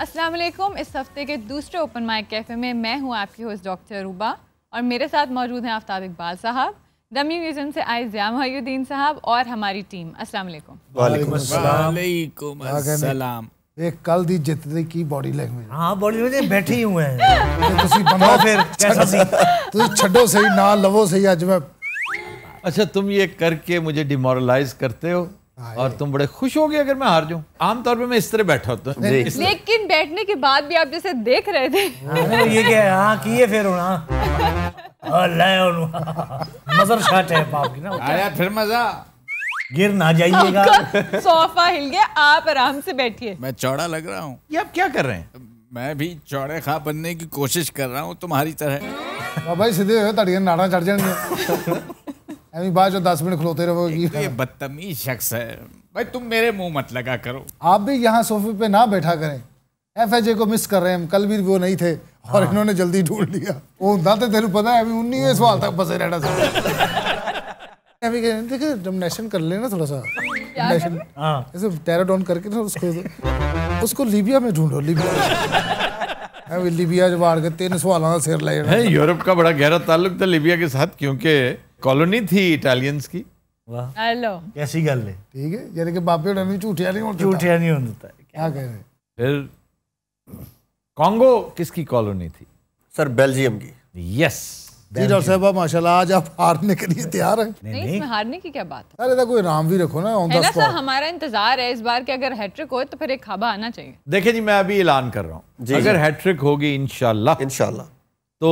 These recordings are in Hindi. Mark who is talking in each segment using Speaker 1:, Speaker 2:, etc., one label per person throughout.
Speaker 1: अस्सलाम वालेकुम। इस हफ्ते के दूसरे ओपन माइक कैफ़े में मैं हूं आपकी होस्ट डॉक्टर रूबा और मेरे साथ मौजूद हैं आफ्ताब इकबाल साहब, डमी म्यूजियम से आए ज़िया मुहय्यीद्दीन साहब और हमारी टीम। अस्सलाम वालेकुम।
Speaker 2: वालेकुम
Speaker 3: अस्सलाम।
Speaker 2: एक कल दी जितने की बॉडी लैंग्वेज।
Speaker 4: हाँ बॉडी लैंग्वेज बैठे ही हुए हैं।
Speaker 2: ਤੁਸੀਂ ਬੰਦਾ
Speaker 4: फिर कैसा सी
Speaker 2: ਤੁਸੀਂ ਛੱਡੋ ਸਹੀ ਨਾ ਲਵੋ ਸਹੀ ਅੱਜ मैं
Speaker 3: अच्छा तुम ये करके मुझे डिमोरलाइज करते हो और तुम बड़े खुश हो गए अगर मैं हार जाऊं। आमतौर पे मैं इस तरह बैठा होता हूं।
Speaker 1: लेकिन बैठने के बाद भी आप जैसे देख रहे थे
Speaker 4: ये क्या है? हाँ किए फिर होना नजर शॉट है पाप की ना।
Speaker 3: आया फिर मजा।
Speaker 4: गिर ना जाइएगा।
Speaker 1: सोफा हिल गया, आप आराम से बैठिए।
Speaker 5: मैं चौड़ा लग रहा हूँ।
Speaker 3: ये आप क्या कर रहे हैं?
Speaker 5: मैं भी चौड़े खा बनने की कोशिश कर रहा हूँ तुम्हारी तरह।
Speaker 2: भाई सीधे हो ਤੁਹਾਡੀਆਂ ਨਾੜਾਂ ਚੜ ਜਾਣਗੀਆਂ ਐਵੇਂ ਬਾਅਦ ਚੋਂ 10 मिनट खलोते रहोगे।
Speaker 5: ये बदतमीज शख्स है भाई, तुम मेरे मुंह मत लगा करो।
Speaker 2: आप भी यहाँ सोफे पे ना बैठा करें। FHA को मिस कर रहे हैं हम, कल भी वो नहीं थे और इन्होंने जल्दी ढूंढ लिया। वो ਹੁੰਦਾ ਤੇ ਤੈਨੂੰ ਪਤਾ है 19वें सवाल तक फंसे रहना था। अभी देखिए डोमिनेशन कर लेना थोड़ा सा डोमिनेशन। हाँ ऐसे टेरो डाउन करके ना उसको लीबिया में ढूंढो। लीबिया लीबिया जवाड़ के 3 सवालों का सिर ले जाना।
Speaker 3: यूरोप का बड़ा गहरा ताल्लुक था लीबिया के साथ क्योंकि कॉलोनी थी इटालियंस की।
Speaker 1: हेलो
Speaker 4: कैसी गल है?
Speaker 2: ठीक है यानी कि बापे उन्हें नहीं झूठिया नहीं होता।
Speaker 4: झूठिया नहीं होता है।
Speaker 2: क्या कह रहे हैं?
Speaker 3: फिर कांगो किसकी कॉलोनी थी?
Speaker 6: सर बेल्जियम की।
Speaker 3: यस
Speaker 2: जी डॉक्टर साहब माशाल्लाह आज आप हारने के लिए तैयार हैं।
Speaker 1: नहीं, इसमें हारने की क्या बात है?
Speaker 2: अरे तो कोई नाम भी रखो ना ऑन
Speaker 1: है
Speaker 2: द
Speaker 1: ना सर,
Speaker 2: स्पॉट।
Speaker 1: हमारा इंतजार है इस बार कि अगर हैट्रिक हो तो फिर एक खाबा आना चाहिए।
Speaker 3: देखिए जी मैं अभी ऐलान कर रहा हूँ अगर हैट्रिक होगी इंशाल्लाह तो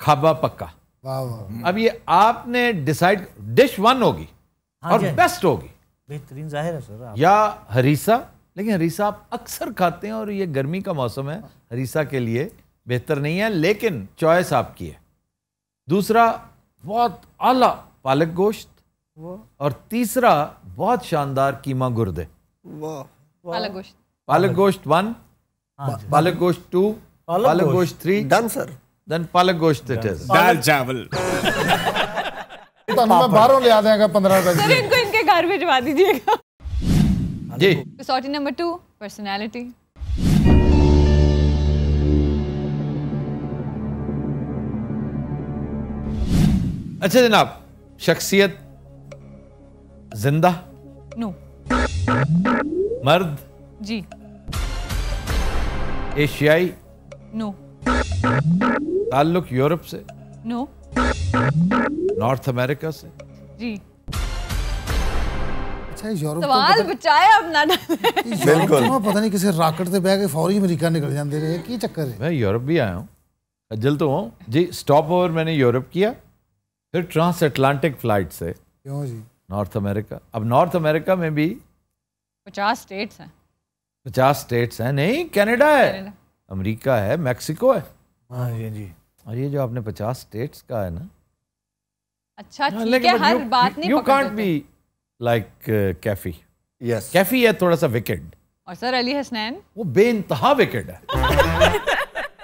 Speaker 3: खाबा पक्का।
Speaker 2: वाह वाह।
Speaker 3: अब ये आपने डिसाइड डिश 1 होगी और बेस्ट होगी
Speaker 4: बेहतरीन जाहिर है सर।
Speaker 3: या हरीसा, लेकिन हरीसा आप अक्सर खाते हैं और ये गर्मी का मौसम है, हरीसा के लिए बेहतर नहीं है, लेकिन चॉइस आपकी है। दूसरा बहुत आला पालक गोश्त और तीसरा बहुत शानदार कीमा गुर्दे। पालक गोश्त 1, पालक गोश्त 2, पालक गोश्त 3
Speaker 6: डन सर।
Speaker 3: देन पालक गोश्त इट इज।
Speaker 5: दाल चावल
Speaker 2: तो मैं बाहरों ले आ देगा 15
Speaker 1: सर
Speaker 2: रुपए।
Speaker 1: इनको इनके घर भिजवा दीजिएगा।
Speaker 3: जी
Speaker 1: कसौटी नंबर 2 पर्सनैलिटी।
Speaker 3: अच्छा जनाब, शख्सियत जिंदा,
Speaker 1: नो
Speaker 3: मर्द,
Speaker 1: जी,
Speaker 3: एशियाई,
Speaker 1: नो
Speaker 3: ताल्लुक यूरोप से,
Speaker 1: नो
Speaker 3: नॉर्थ अमेरिका से,
Speaker 1: जी।
Speaker 2: अच्छा यूरोप
Speaker 1: सवाल बचाए अब ना
Speaker 2: बिल्कुल पता नहीं किसी राकेट से बह के फौरी अमेरिका निकल जाते रहे। की चक्कर है?
Speaker 3: मैं यूरोप भी आया हूँ, अज्जल तो हूँ जी। स्टॉप ओवर मैंने यूरोप किया, फिर ट्रांस अटलांटिक फ्लाइट से
Speaker 2: क्यों जी
Speaker 3: नॉर्थ अमेरिका। अब नॉर्थ अमेरिका में भी
Speaker 1: 50 स्टेट्स हैं।
Speaker 3: 50 स्टेट्स हैं। नहीं, कनाडा है,
Speaker 1: कनाडा।
Speaker 3: अमेरिका है, मैक्सिको है।
Speaker 4: हाँ जी।
Speaker 3: और ये जो आपने 50 स्टेट्स का है ना,
Speaker 1: अच्छा ठीक है, हर बात नहीं
Speaker 3: यू
Speaker 1: पकड़
Speaker 3: कांट
Speaker 1: देते।
Speaker 3: Be like Kaifi.
Speaker 6: Yes
Speaker 3: Kaifi है थोड़ा सा विकेड,
Speaker 1: और सर अली हसनैन
Speaker 3: वो बेइंतहा विकेड है।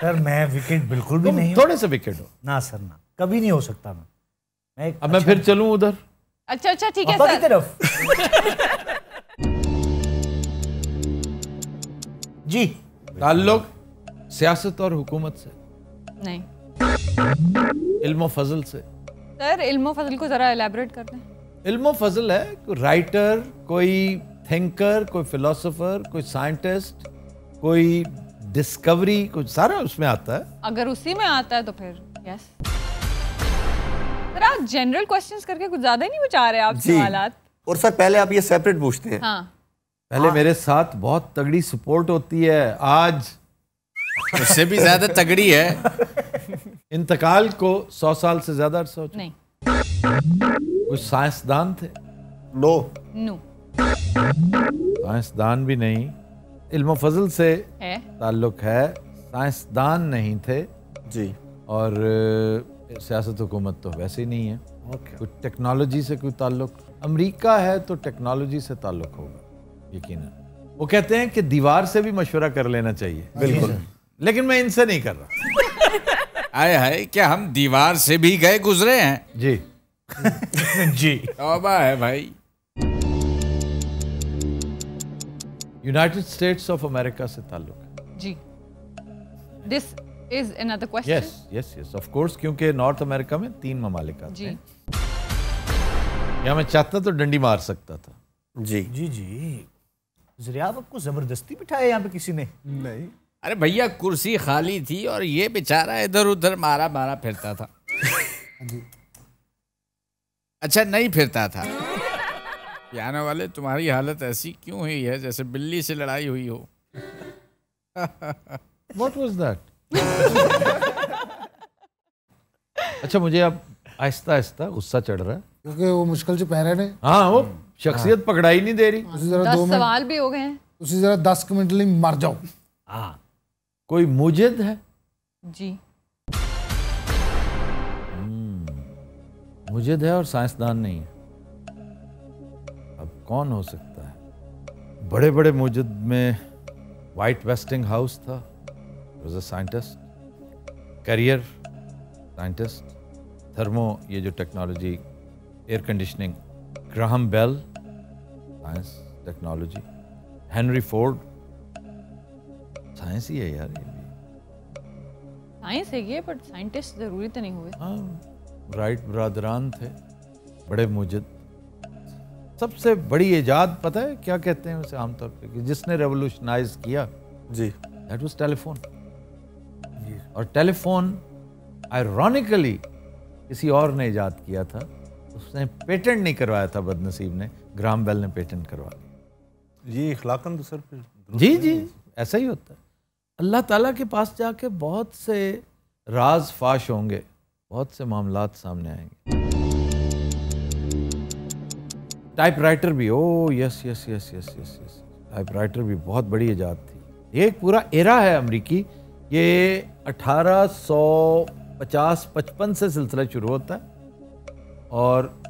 Speaker 4: सर मैं विकेट बिल्कुल भी नहीं हूँ।
Speaker 3: थोड़े से विकेड हो
Speaker 4: ना सर ना, कभी नहीं हो सकता मैं।
Speaker 3: अब मैं फिर चलूं उधर।
Speaker 1: अच्छा ठीक है
Speaker 4: पापा की
Speaker 1: सर।
Speaker 4: तरफ। जी
Speaker 3: ताल्लुक सियासत और हुकूमत से,
Speaker 1: नहीं
Speaker 3: इल्म फजल से।
Speaker 1: सर इल्मो फजल को जरा एलैबोरेट कर दें।
Speaker 3: इल्म फजल है कोई राइटर, कोई थिंकर, कोई फिलोसोफर, कोई साइंटिस्ट, कोई डिस्कवरी, कुछ सारा उसमें आता है।
Speaker 1: अगर उसी में आता है तो फिर यस। सर आप जनरल क्वेश्चंस करके कुछ ज्यादा ही नहीं बचा रहे आप सवालात।
Speaker 6: और सर पहले आप ये सेपरेट पूछते हैं।
Speaker 1: हाँ
Speaker 3: पहले मेरे साथ बहुत तगड़ी सपोर्ट होती है, आज
Speaker 5: उससे भी ज्यादा तगड़ी है।
Speaker 3: इंतकाल को 100 साल से ज्यादा अरसा हो चुका।
Speaker 1: नहीं
Speaker 3: कुछ साइंसदान थे,
Speaker 6: नो
Speaker 1: नो
Speaker 3: साइंसदान भी नहीं। इल्म फजल से
Speaker 1: है।
Speaker 3: ताल्लुक है, साइंसदान नहीं थे
Speaker 6: जी।
Speaker 3: और सियासत हुकूमत तो वैसे ही नहीं है। कुछ टेक्नोलॉजी से कोई ताल्लुक, अमेरिका है तो टेक्नोलॉजी से ताल्लुक होगा यकीनन। वो कहते हैं कि दीवार से भी मशवरा कर लेना चाहिए।
Speaker 6: बिल्कुल,
Speaker 3: लेकिन मैं इनसे नहीं कर रहा।
Speaker 5: आए हाय, क्या हम दीवार से भी गए गुजरे हैं?
Speaker 3: जी
Speaker 4: जी
Speaker 5: तौबा है भाई।
Speaker 3: यूनाइटेड स्टेट्स ऑफ अमेरिका से ताल्लुक है।
Speaker 1: जी. This is another question.
Speaker 3: Yes yes yes of course, क्योंकि नॉर्थ अमेरिका में 3 ममालिक आते
Speaker 1: जी.
Speaker 3: हैं. या मैं चाहता तो डंडी मार सकता था.
Speaker 6: जी
Speaker 4: जी. ज़रियाब आपको जबरदस्ती बिठाया यहाँ पे किसी ने?
Speaker 6: नहीं.
Speaker 5: अरे भैया कुर्सी खाली थी और ये बेचारा इधर उधर मारा मारा फिरता था. अच्छा नहीं फिरता था. पियानो वाले तुम्हारी हालत ऐसी क्यों हुई है जैसे बिल्ली से लड़ाई हुई हो.
Speaker 3: What was that? अच्छा मुझे अब आहिस्ता आहिस्ता गुस्सा चढ़ रहा है,
Speaker 2: क्योंकि वो मुश्किल से पहरे ने
Speaker 3: हाँ वो शख्सियत पकड़ाई नहीं दे रही.
Speaker 2: उसी जरा
Speaker 1: 10 सवाल भी हो गए हैं.
Speaker 2: उसी जरा 10 मिनट लिए मर जाओ.
Speaker 4: हाँ.
Speaker 3: कोई मुजिद है?
Speaker 1: जी.
Speaker 3: मुजिद है और साइंसदान नहीं है. अब कौन हो सकता है? बड़े बड़े मुजिद में वाइट वेस्टिंग हाउस था, was a scientist. Carrier scientist. Thermo, ये जो technology, air conditioning. Graham Bell, science technology. Henry Ford, science ही है यार ये भी.
Speaker 1: साइंस है ये, बट साइंटिस्ट जरूरी तो नहीं हुए.
Speaker 3: हाँ, राइट ब्रादरान थे, बड़े मुजिद. सबसे बड़ी इजाद पता है क्या कहते हैं उसे आमतौर पे, कि जिसने रेवोल्यूशनाइज किया,
Speaker 6: जी
Speaker 3: दैट वाज टेलीफोन. और टेलीफोन आयरॉनिकली किसी और ने इजाद किया था. उसने पेटेंट नहीं करवाया था, बदनसीब ने. ग्राहम बेल ने पेटेंट करवा लिया.
Speaker 6: ये इखलाकन तो सर फिर
Speaker 3: जी जी ऐसा ही होता है. अल्लाह ताला के पास जाके बहुत से राज फाश होंगे, बहुत से मामलात सामने आएंगे. टाइपराइटर भी, ओ yes yes yes yes yes yes, typewriter भी बहुत बड़ी इजाद थी. ये एक पूरा एरा है अमरीकी. ये 1850-55 से सिलसिला शुरू होता है और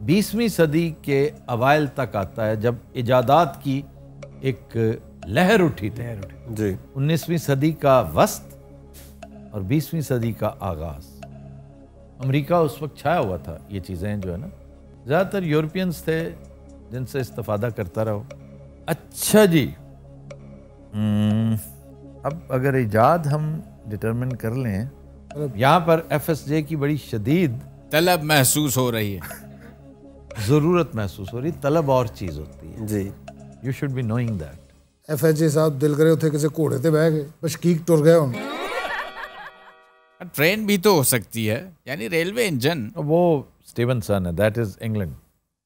Speaker 3: 20वीं सदी के अवाइल तक आता है, जब इजादात की एक लहर उठी थी.
Speaker 6: जी
Speaker 3: 19वीं सदी का वस्त और 20वीं सदी का आगाज. अमेरिका उस वक्त छाया हुआ था. ये चीज़ें जो है ना, ज़्यादातर यूरोपियंस थे जिनसे इस्तेफादा करता रहो. अच्छा जी, अब अगर इजाद हम डिटरमिन कर लें, यहाँ पर FSJ की बड़ी शदीद
Speaker 5: तलब महसूस हो रही है.
Speaker 3: ज़रूरत महसूस हो रही. तलब और चीज़ होती है.
Speaker 6: जी
Speaker 3: you should be knowing that.
Speaker 2: FSJ साहब दिल करे उथे किसी घोड़े ते बह गए, बशकीक टुर गए हुण.
Speaker 5: ट्रेन भी तो हो सकती है, यानी रेलवे इंजन.
Speaker 3: वो स्टीवनसन है, दैट इज इंग्लैंड.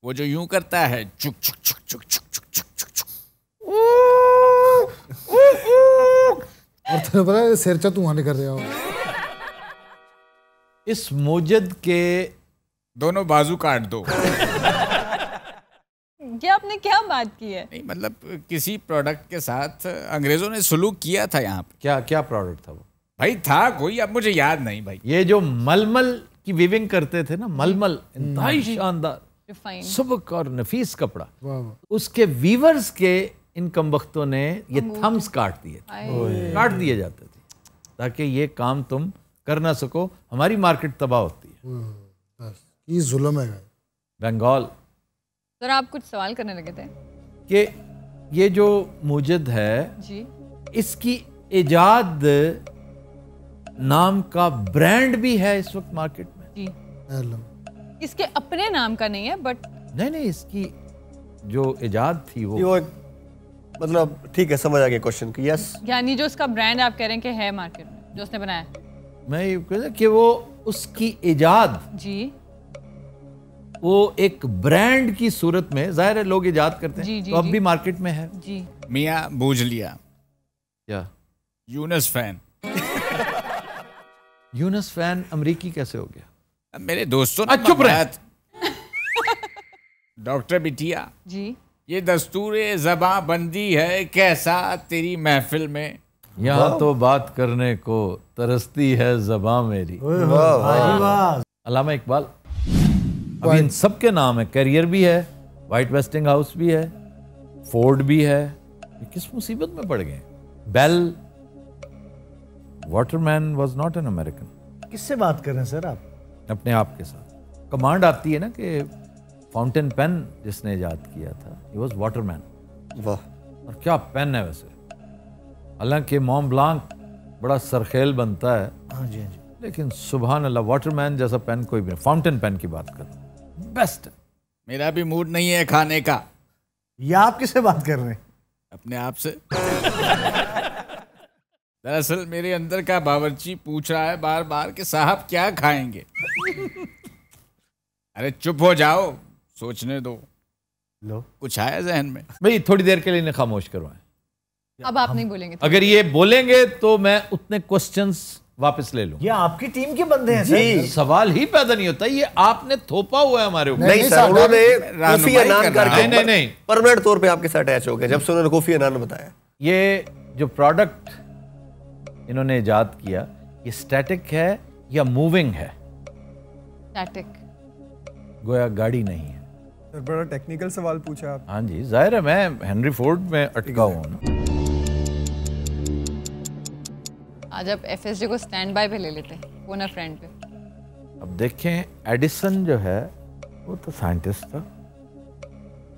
Speaker 5: वो जो यूं करता है, चुक चुक चुक चुक चुक चुक चुक चुक चुक.
Speaker 2: और तेरे पता है सिर चा धुआं निकल रहा हो.
Speaker 3: इस मुजिद के
Speaker 5: दोनों बाजू काट दो.
Speaker 1: क्या आपने क्या बात की है?
Speaker 5: नहीं मतलब किसी प्रोडक्ट के साथ अंग्रेजों ने सुलूक किया था यहाँ पे.
Speaker 3: क्या क्या प्रोडक्ट था वो?
Speaker 5: भाई था कोई, अब मुझे याद नहीं भाई.
Speaker 3: ये जो मलमल की वीविंग करते थे ना, मलमल इंतहाई शानदार
Speaker 1: Refined.
Speaker 3: सुबक और नफीस कपड़ा.
Speaker 2: वाह वाह.
Speaker 3: उसके वीवर्स के इन कमबख्तों ने ये थम्स काट दिए, काट दिए जाते थे ताकि ये काम तुम कर ना सको. हमारी मार्केट तबाह होती है.
Speaker 2: बस ये जुल्म है.
Speaker 3: बंगाल
Speaker 1: सर आप कुछ सवाल करने लगे थे.
Speaker 3: के ये जो मुजिद है,
Speaker 1: जी.
Speaker 3: इसकी इजाद नाम का ब्रांड भी है इस वक्त मार्केट में.
Speaker 1: जी.
Speaker 2: हेलो.
Speaker 1: इसके अपने नाम का नहीं है, बट
Speaker 3: नहीं इसकी जो इजाद थी वो
Speaker 6: वो एक मतलब ठीक है, समझ आ गया क्वेश्चन की. यस
Speaker 1: यानी जो उसका ब्रांड आप कह रहे हैं कि है मार्केट में, जो उसने बनाया.
Speaker 3: मैं ये कहता कि वो उसकी इजाद
Speaker 1: जी.
Speaker 3: वो एक ब्रांड की सूरत में, जाहिर है लोग इजाद करते हैं,
Speaker 1: जी, जी,
Speaker 3: तो अब
Speaker 1: जी.
Speaker 3: भी मार्केट में है.
Speaker 1: जी.
Speaker 5: मियाँ बूझ लिया.
Speaker 3: क्या
Speaker 5: यूनस फैन.
Speaker 3: यूनस फैन अमरीकी कैसे हो गया?
Speaker 5: अब मेरे दोस्तों ने
Speaker 3: चुप रहे.
Speaker 5: मंगाया था. डॉक्टर बिटिया,
Speaker 1: जी.
Speaker 5: ये दस्तूर ज़बां बंदी है कैसा तेरी महफिल में.
Speaker 3: यहाँ तो बात करने को तरसती है ज़बां मेरी. अल्लामा इकबाल. अब इन सब के नाम है. कैरियर भी है, वाइट वेस्टिंग हाउस भी है, फोर्ड भी है. ये किस मुसीबत में पड़ गए? Bell Waterman was not an American.
Speaker 4: किससे बात कर रहे हैं सर आप?
Speaker 3: अपने आप के साथ कमांड आती है ना कि फाउंटेन पेन जिसने इजाद किया था, ही वाज वाटरमैन.
Speaker 6: वाह.
Speaker 3: और क्या पेन है वैसे. हालांकि मॉन्ट ब्लांक बड़ा सरखेल बनता है,
Speaker 4: हाँ जी, हाँ जी।
Speaker 3: लेकिन सुभान अल्लाह वाटरमैन जैसा पेन कोई भी नहीं। फाउंटेन पेन की बात करो, बेस्ट।
Speaker 5: मेरा भी मूड नहीं है खाने का।
Speaker 4: ये आप किससे बात कर रहे हैं?
Speaker 5: अपने आप से। दरअसल मेरे अंदर का बावर्ची पूछ रहा है बार बार कि साहब क्या खाएंगे। अरे चुप हो जाओ, सोचने दो।
Speaker 4: लो,
Speaker 5: कुछ आया जहन में?
Speaker 3: भाई थोड़ी देर के लिए इन्हें खामोश करवाएं।
Speaker 1: अब आप नहीं बोलेंगे तो।
Speaker 3: अगर ये बोलेंगे तो मैं उतने क्वेश्चंस वापस ले लूं।
Speaker 4: ये आपकी टीम के बंदे हैं सर।
Speaker 3: सवाल ही पैदा नहीं होता, ये आपने थोपा हुआ है हमारे ऊपर।
Speaker 6: नहीं सर, उन्होंने कोफी अनान
Speaker 3: नहीं,
Speaker 6: करके
Speaker 3: नहीं।
Speaker 6: परमानेंट तौर पे आपके साथ अटैच हो गए जब से उन्होंने कोफी अनान बताया।
Speaker 3: ये जो प्रोडक्ट इन्होंने इजाद किया, ये स्टैटिक है या मूविंग है?
Speaker 1: स्टैटिक।
Speaker 3: गोया गाड़ी नहीं है।
Speaker 7: सर बड़ा टेक्निकल सवाल पूछा आप।
Speaker 3: हाँ जी, जाहिर है मैं हेनरी फोर्ड में अटका हूँ ना।
Speaker 1: आज आप FSJ को स्टैंड बाय पे ले लेते हैं, फोन अ फ्रेंड पे।
Speaker 3: अब देखें, एडिसन जो है वो तो साइंटिस्ट था,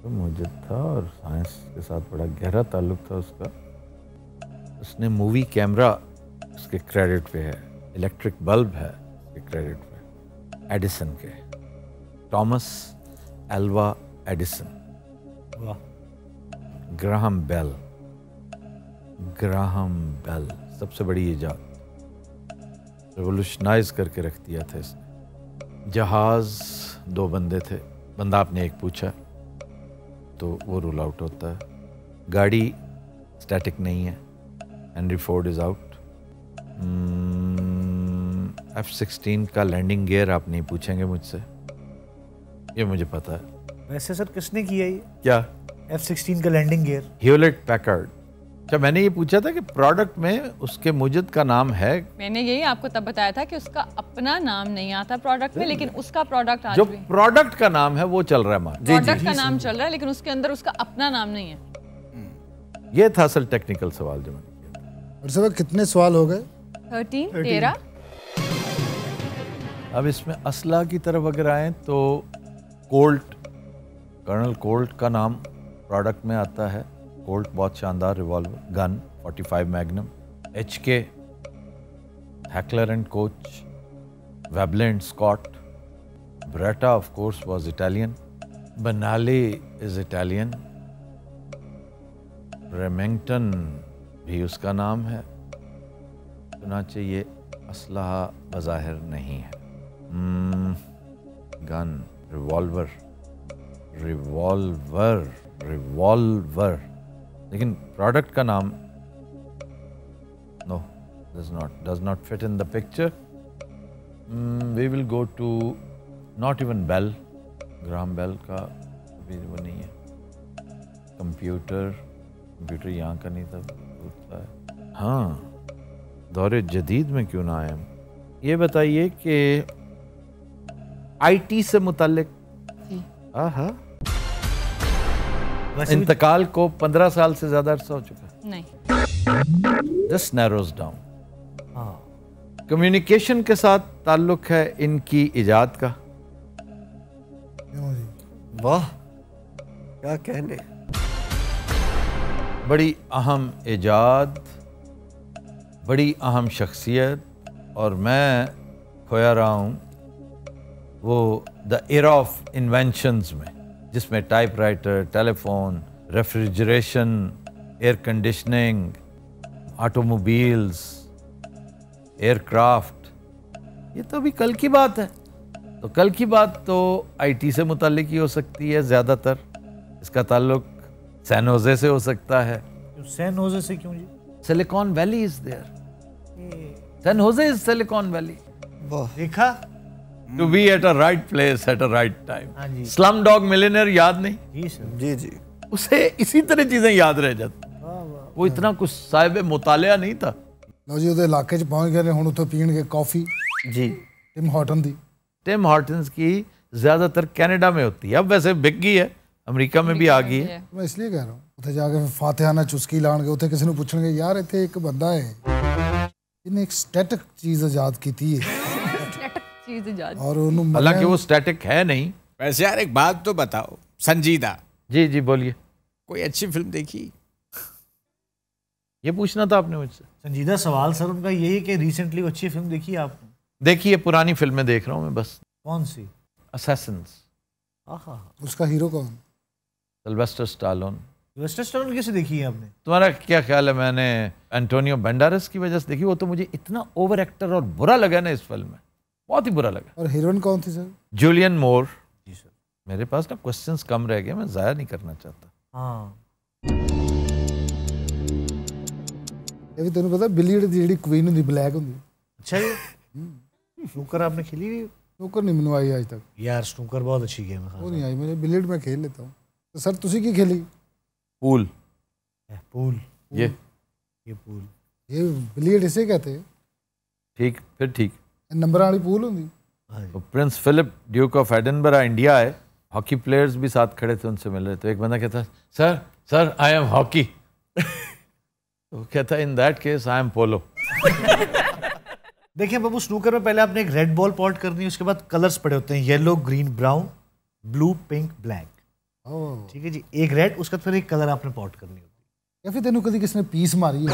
Speaker 3: तो मुझे था और साइंस के साथ बड़ा गहरा ताल्लुक था उसका। उसने मूवी कैमरा उसके क्रेडिट पे है, इलेक्ट्रिक बल्ब है उसके क्रेडिट पे, एडिसन के, थॉमस एल्वा एडिसन।
Speaker 4: वाह।
Speaker 3: ग्राहम बेल, सबसे बड़ी इजाद, रेवोल्यूशनाइज करके रख दिया था इसने। जहाज 2 बंदे थे, बंदा आपने एक पूछा तो वो रूल आउट होता है। गाड़ी स्टैटिक नहीं है, Henry Ford is out. F-16 का लैंडिंग गियर आप नहीं पूछेंगे मुझसे, ये मुझे पता है।
Speaker 4: वैसे सर किसने किया ये
Speaker 3: क्या?
Speaker 4: F-16 का लैंडिंग गियर?
Speaker 3: Hewlett Packard. अच्छा, मैंने ये पूछा था कि प्रोडक्ट में उसके मुजद का नाम है।
Speaker 1: मैंने यही आपको तब बताया था कि उसका अपना नाम नहीं आता प्रोडक्ट में, लेकिन उसका प्रोडक्ट आज
Speaker 3: जो
Speaker 1: भी
Speaker 3: प्रोडक्ट का नाम है वो चल रहा है मार्केट।
Speaker 1: प्रोडक्ट का नाम चल रहा है, लेकिन उसके अंदर उसका अपना नाम नहीं है।
Speaker 3: ये था असल टेक्निकल सवाल जो मैंने किया।
Speaker 2: और सब कितने सवाल हो गए?
Speaker 1: 13।
Speaker 3: अब इसमें असला की तरफ अगर आए तो कोल्ट, कर्नल कोल्ट का नाम प्रोडक्ट में आता है। कोल्ट बहुत शानदार revolver gun, 45 Magnum. HK, Heckler and Koch, Webley Scott, Beretta of course was Italian, Benelli is Italian, Remington भी उसका नाम है। चुनाचे ये असलहा बज़ाहिर नहीं है। गन, रिवॉल्वर, लेकिन प्रोडक्ट का नाम no, does not fit in the picture. We will go to not even Bell, Graham Bell का भी वो नहीं है। कंप्यूटर यहाँ का नहीं था, होता है। हाँ, दौरे जदीद में क्यों ना आए हम? ये बताइए कि IT से मुताल्लिक
Speaker 4: वैसे
Speaker 3: इंतकाल को 15 साल से ज्यादा अरसा हो चुका है।
Speaker 1: नहीं।
Speaker 3: This narrows down.
Speaker 4: हाँ,
Speaker 3: कम्युनिकेशन के साथ ताल्लुक है इनकी इजाद का।
Speaker 2: क्यों जी?
Speaker 6: वाह, क्या कहने।
Speaker 3: बड़ी अहम इजाद, बड़ी अहम शख्सियत, और मैं खोया रहा हूँ वो द एरा ऑफ इन्वेंशंस में, जिसमें typewriter, telephone, refrigeration, air conditioning, automobiles, aircraft, ये तो अभी कल की बात है। तो कल की बात तो IT से मुताल्लिक ही हो सकती है ज़्यादातर। इसका ताल्लुक सैन होजे से हो सकता है।
Speaker 4: सैन होजे से क्यों जी?
Speaker 3: Silicon Valley is there, San Jose is Silicon Valley.
Speaker 6: वाह,
Speaker 4: देखा?
Speaker 3: To be at a right place at a right time.
Speaker 4: हाँ जी।
Speaker 3: स्लम डॉग मिलियनेयर याद नहीं?
Speaker 4: जी सर।
Speaker 6: जी जी।
Speaker 3: उसे इसी तरह चीजें याद रह जाती। वो इतना कुछ साहिब मुतालिया नहीं था।
Speaker 2: लो जी, ਉਹਦੇ ਇਲਾਕੇ 'ਚ ਪਹੁੰਚ ਗਏ ਨੇ, ਹੁਣ ਉੱਥੇ ਪੀਣਗੇ ਕੌਫੀ
Speaker 6: जी।
Speaker 2: ਟਿਮ ਹਾਰਟਨ ਦੀ।
Speaker 3: टिम हॉर्टन्स की ज्यादातर कनाडा में होती है, अब वैसे बिक गई है, अमेरिका में भी आ गई है।
Speaker 2: मैं इसलिए कह रहा हूँ, ਉੱਥੇ ਜਾ ਕੇ ਫਿਰ ਫਾਤਿਹਾਨਾ ਚੁਸਕੀ ਲਾਣਗੇ, ਉੱਥੇ ਕਿਸੇ ਨੂੰ ਪੁੱਛਣਗੇ ਯਾਰ ਇੱਥੇ ਇੱਕ ਬੰਦਾ ਹੈ ਜਿਹਨੇ ਇੱਕ ਸਟੈਟਿਕ ਚੀਜ਼ ਆਜ਼ਾਦ ਕੀਤੀ ਹੈ
Speaker 1: चीज इजाद।
Speaker 2: और ਉਹਨੂੰ
Speaker 3: हालांकि वो स्टैटिक है नहीं।
Speaker 5: वैसे यार एक बात तो बताओ, संजीदा,
Speaker 3: जी जी बोलिए।
Speaker 5: कोई अच्छी फिल्म देखी?
Speaker 3: ये पूछना था आपने मुझसे।
Speaker 4: संजीदा सवाल सर उनका यही है कि रिसेंटली अच्छी फिल्म देखी है आपने?
Speaker 3: देखी है, पुरानी फिल्में देख रहा हूँ मैं बस।
Speaker 4: कौन सी?
Speaker 3: असैसिन्स।
Speaker 4: आहा,
Speaker 2: उसका हीरो कौन?
Speaker 3: सिल्वेस्टर स्टालोन।
Speaker 4: सिल्वेस्टर स्टालोन कैसे देखी है आपने?
Speaker 3: तुम्हारा क्या ख्याल है? मैंने एंटोनियो बैंडेरास की वजह से देखी। वो तो मुझे इतना ओवर एक्टर और बुरा लगा ना इस फिल्म में, बहुत ही बुरा लगा।
Speaker 2: और हीरोइन कौन थी सर?
Speaker 3: जूलियन मोर।
Speaker 4: जी सर।
Speaker 3: मेरे पास ना क्वेश्चंस कम रह गए, मैं जाया नहीं करना चाहता।
Speaker 4: हाँ
Speaker 2: ये भी तेन पता बिलियर्ड दी ਜਿਹੜੀ क्वीन ਹੁੰਦੀ ब्लैक ਹੁੰਦੀ।
Speaker 4: अच्छा ये स्नूकर आपने खेली हुई?
Speaker 2: स्नूकर नहीं ਮੈਨੂੰ आई आज तक।
Speaker 4: यार स्नूकर बहुत अच्छी गेम है।
Speaker 2: वो नहीं आई मुझे, बिलियर्ड में खेल लेता हूँ। तो सर तुसी की खेली?
Speaker 3: पूल।
Speaker 4: पूल।
Speaker 3: ये
Speaker 4: पूल,
Speaker 2: ये बिलियर्ड इसे कहते हैं।
Speaker 3: ठीक, फिर ठीक।
Speaker 2: नंबर वाली पूल होंगी।
Speaker 3: तो Prince Philip Duke of Edinburgh India है, हॉकी प्लेयर्स भी साथ खड़े थे, उनसे मिल रहे। तो एक बंदा कहता sir sir I am hockey. तो कहता in that case I am polo.
Speaker 4: देखिए बाबू, स्नूकर में पहले आपने एक रेड बॉल पॉट करनी है, उसके बाद कलर्स पड़े होते हैं yellow, green, brown, blue, pink, black. ठीक है जी, एक रेड, उसका फिर एक कलर आपने पॉट करनी होती है।
Speaker 2: या फिर तेनू कभी किसने पीस मारी है?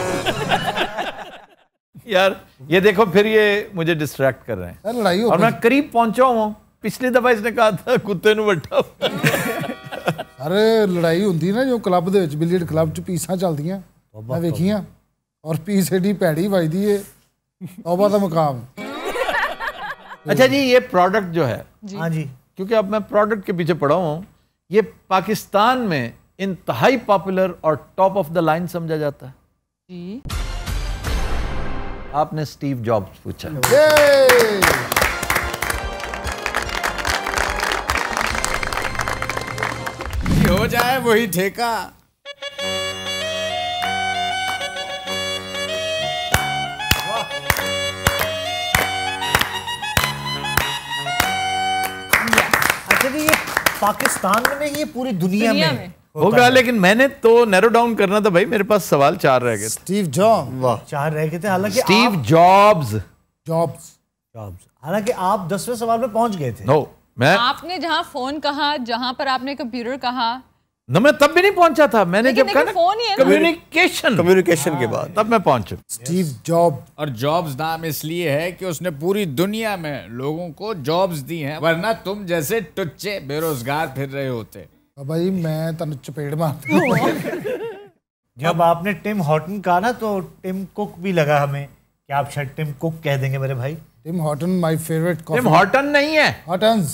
Speaker 3: यार ये देखो, फिर ये मुझे डिस्ट्रैक्ट कर रहे हैं।
Speaker 2: लड़ाई हो
Speaker 3: और मैं करीब पहुंचा हूँ। पिछली दफा इसने कहा था कुत्ते नु बैठा।
Speaker 2: अरे लड़ाई होंदी ना जो क्लब दे विच, बिलियर्ड क्लब च पीसां चलदियां, मैं वेखियां। और पीस एडी भैड़ी वजदी है, तौबा दा मकाम।
Speaker 3: अच्छा जी, ये प्रोडक्ट जो है,
Speaker 4: हाँ जी,
Speaker 3: क्योंकि अब मैं प्रोडक्ट के पीछे पड़ा हूँ, ये पाकिस्तान में इंतहाई पॉपुलर और टॉप ऑफ द लाइन समझा जाता है
Speaker 1: जी।
Speaker 3: आपने स्टीव जॉब्स पूछा।
Speaker 5: हो जाए वही ठेका।
Speaker 4: अच्छा जी, ये पाकिस्तान में नहीं, ये पूरी दुनिया में
Speaker 3: होगा, लेकिन मैंने तो नैरो डाउन करना था भाई, मेरे पास सवाल 4 रह गए।
Speaker 2: Steve jobs.
Speaker 6: वाह,
Speaker 4: 4 रह गए थे। हालांकि
Speaker 3: स्टीव जॉब्स।
Speaker 2: जॉब्स।
Speaker 4: हालांकि आप 10वें सवाल में पहुंच गए थे।
Speaker 3: नो, मैं
Speaker 1: आपने जहाँ फोन कहा, जहाँ पर आपने कंप्यूटर कहा
Speaker 3: न, मैं तब भी नहीं पहुंचा था। मैंने जब कहा
Speaker 1: फोन ही है ना।
Speaker 6: कम्युनिकेशन के बाद
Speaker 3: तब मैं पहुंचा।
Speaker 2: Steve job.
Speaker 5: और जॉब्स नाम इसलिए है कि उसने पूरी दुनिया में लोगों को जॉब्स दी हैं, वरना तुम जैसे टुच्चे बेरोजगार फिर रहे होते।
Speaker 2: बाबा जी मैं तन चपेड़ मारता।
Speaker 4: जब आपने टिम हॉटन कहा ना, तो टिम कुक भी लगा हमें कि आप शायद टिम कुक कह देंगे मेरे भाई।
Speaker 2: Tim Horton my favourite coffee.
Speaker 3: Tim Horton नहीं है,
Speaker 2: हॉटन्स।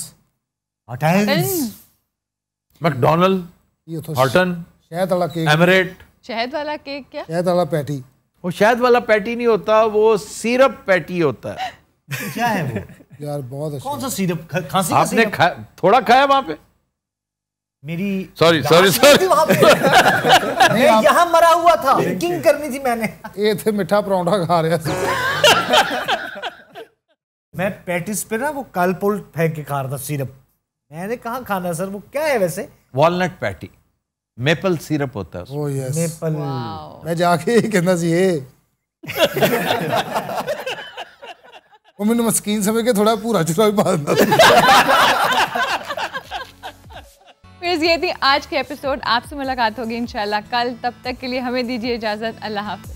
Speaker 3: मैकडोनल्ड,
Speaker 2: ये तो
Speaker 3: हॉटन,
Speaker 2: शहद वाला केक।
Speaker 3: एमरेट।
Speaker 1: शहद वाला केक क्या?
Speaker 2: शहद वाला पैटी।
Speaker 3: वो शहद वाला पैटी नहीं होता, वो सिरप पैटी होता है।
Speaker 4: क्या है वो?
Speaker 2: यार बहुत अच्छा।
Speaker 4: कौन सा सिरप? खांसी का
Speaker 3: आपने
Speaker 4: सिरप?
Speaker 3: थोड़ा खाया वहां पे?
Speaker 4: मेरी
Speaker 3: सॉरी
Speaker 4: वहाँ पे। मैं यहाँ मरा हुआ था, किंग करनी थी मैंने।
Speaker 2: ये थे मिठा परौंठा खा रहा था।
Speaker 4: मैं पैटिस पे ना वो कालपोल फेंक के खा रहा था सिरप। मैंने कहा खाना सर, वो क्या है वैसे?
Speaker 3: वॉलनट पैटी, मेपल सिरप होता है।
Speaker 2: Oh yes,
Speaker 4: maple.
Speaker 2: मैं जाके कहना सी ये वो मैंने मस्कीन समझ के थोड़ा पूरा चुरा भी पा देता।
Speaker 1: फिर ये थी आज के एपिसोड। आपसे मुलाकात होगी इंशाल्लाह कल। तब तक के लिए हमें दीजिए इजाजत। अल्लाह हाफ़िज़।